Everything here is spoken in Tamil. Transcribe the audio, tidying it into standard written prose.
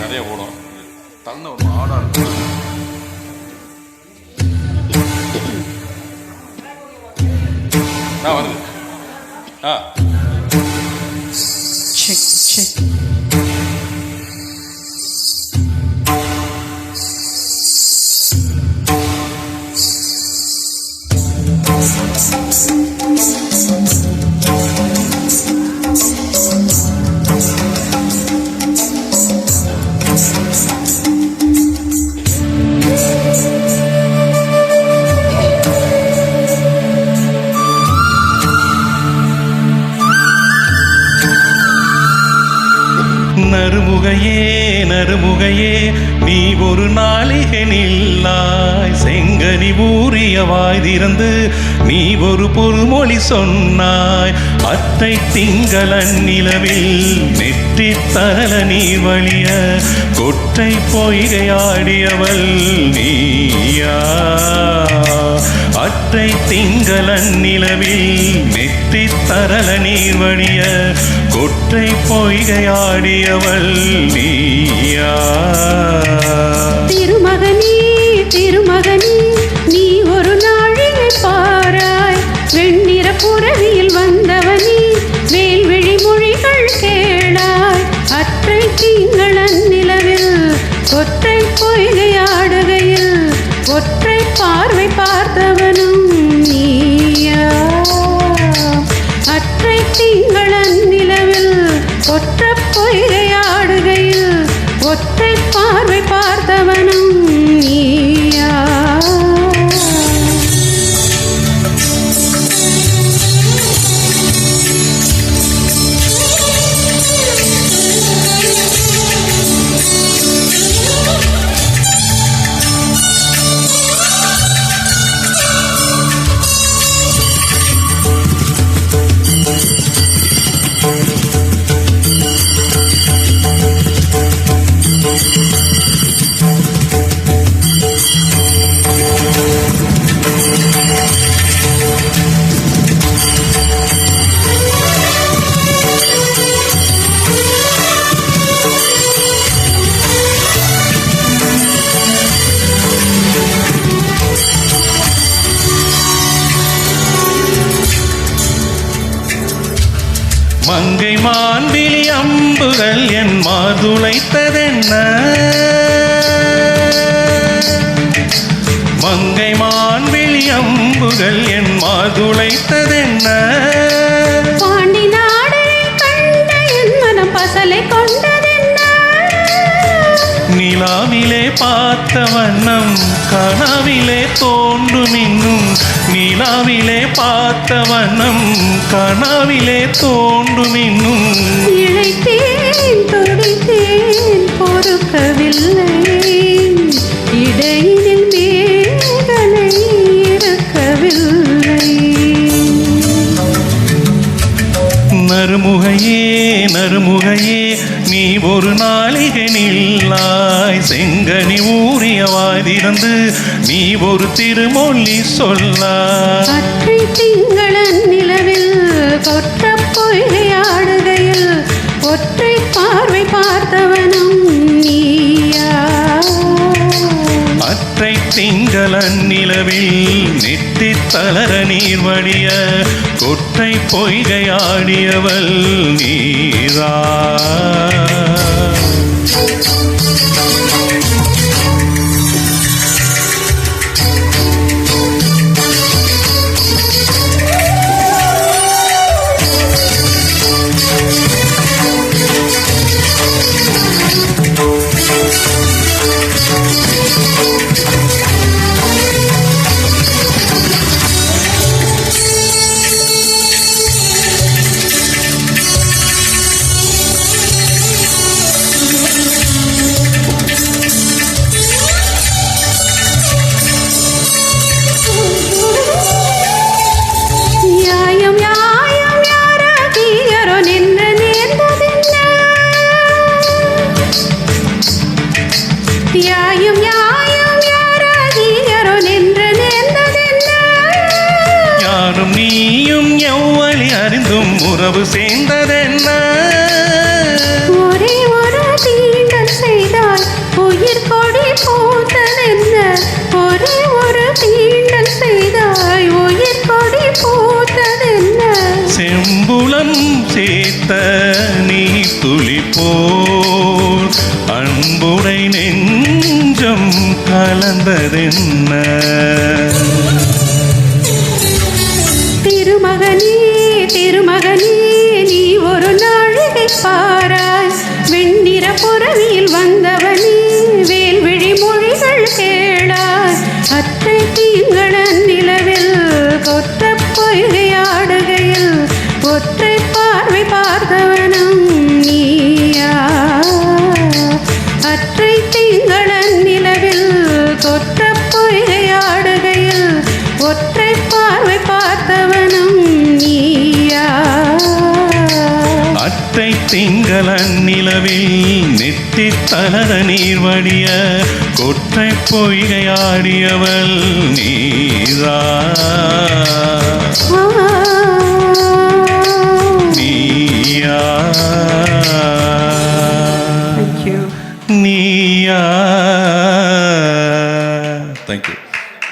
நிறைய ஓடும். தள்ள ஒரு ஆடா இருக்கும். வருது. Check check. நறுமுகையே நறுமுகையே நீ ஒரு நாளிகை நில்லாய், செங்கனி ஊறிய வாய் திறந்து நீ ஒரு பொறுமொழி சொன்னாய். அத்தை திங்களன் நிலவில் நெற்றி தரல நீர் வழிய கொற்றை பொய்கையாடியவள் நீயா. அற்றை திங்களன் நிலவில் நெற்றி தரல நீர் வழிய கொற்றை பொய்கையாடியவள் நீயா. திருமகனே திருமகனே நீ ஒரு நாழிகை பாராய், வெண்ணிற புறவியில் வந்தவனே வேல்விழி மொழிகள் கேளாய். அற்றை திங்களன் நிலவில் கொற்றை பொய்கையாடுகையில் ஒற்றை பார்வை பார்த்தவனும் நீயா. அற்றை திங்களன் நிலவில் ஒற்ற பொய்கையாடுகையில் ஒற்றை பார்வை பார்த்தவனும் நீயா. மங்கை மான்விழி அம்புகள் என் மாதுளைத்ததென்ன, மங்கை மான்விழி அம்புகள் என் மாதுளைத்ததென்ன. பாண்டி நாடரை கண்ட என் மனம் பசலை கொண்டதென்ன, நிலாவிலே பார்த்த வண்ணம் கனவிலே தோன்றும் இன்னும். நிலாவிலே பார்த்த வண்ணம் கனவிலே தோன்றும் இன்னும். இழைத்தேன் துடித்தேன் பொறுக்கவில்லை, இடையினில் வேதனை இருக்கவில்லை. நறுமுகையே நறுமுகையே நீ ஒரு நாளிகை நில்லாய், செங்கனி ஊறிய வாய் திறந்து நீ ஒரு திருமொழி சொல்லாய். அற்றை திங்களன் நிலவில் கொற்ற பொய்கையாடுகையில் ஒற்றை பார்வை பார்த்தவனும் நீயா. அற்றை திங்களன் நிலவில் நெற்றி தளர நீர் வழிய கொற்றை பொய்கையாடியவள் நீரா. உறவு சேர்ந்ததென்ன? ஒரே ஒரு தீண்டல் செய்த என்னுடை நெஞ்சம் கலந்ததென்ன திருமகனே திருமகனே நீ ஒரு நாழிகை பாராய் வெண்ணிற புறவியில் வந்தவனே வேல்விழி மொழிகள் கேளாய் அத்தை தீங்களன் நிலவில் கொற்ற பொய்கையாடுகையில் ஒற்றை பார்வை பார்த்தவனும் நீயா அற்றை திங்களன் நிலவில் கொற்ற பொய்கையாடுகையில் ஒற்றை பார்வை பார்த்தவனும் நீயா அத்தை திங்களன் நிலவில் நெத்தி தளர நீர் வடிய கொற்றை பொய்கையாடியவள் நீரா நீயா Thank you. நீயா தேங்க்யூ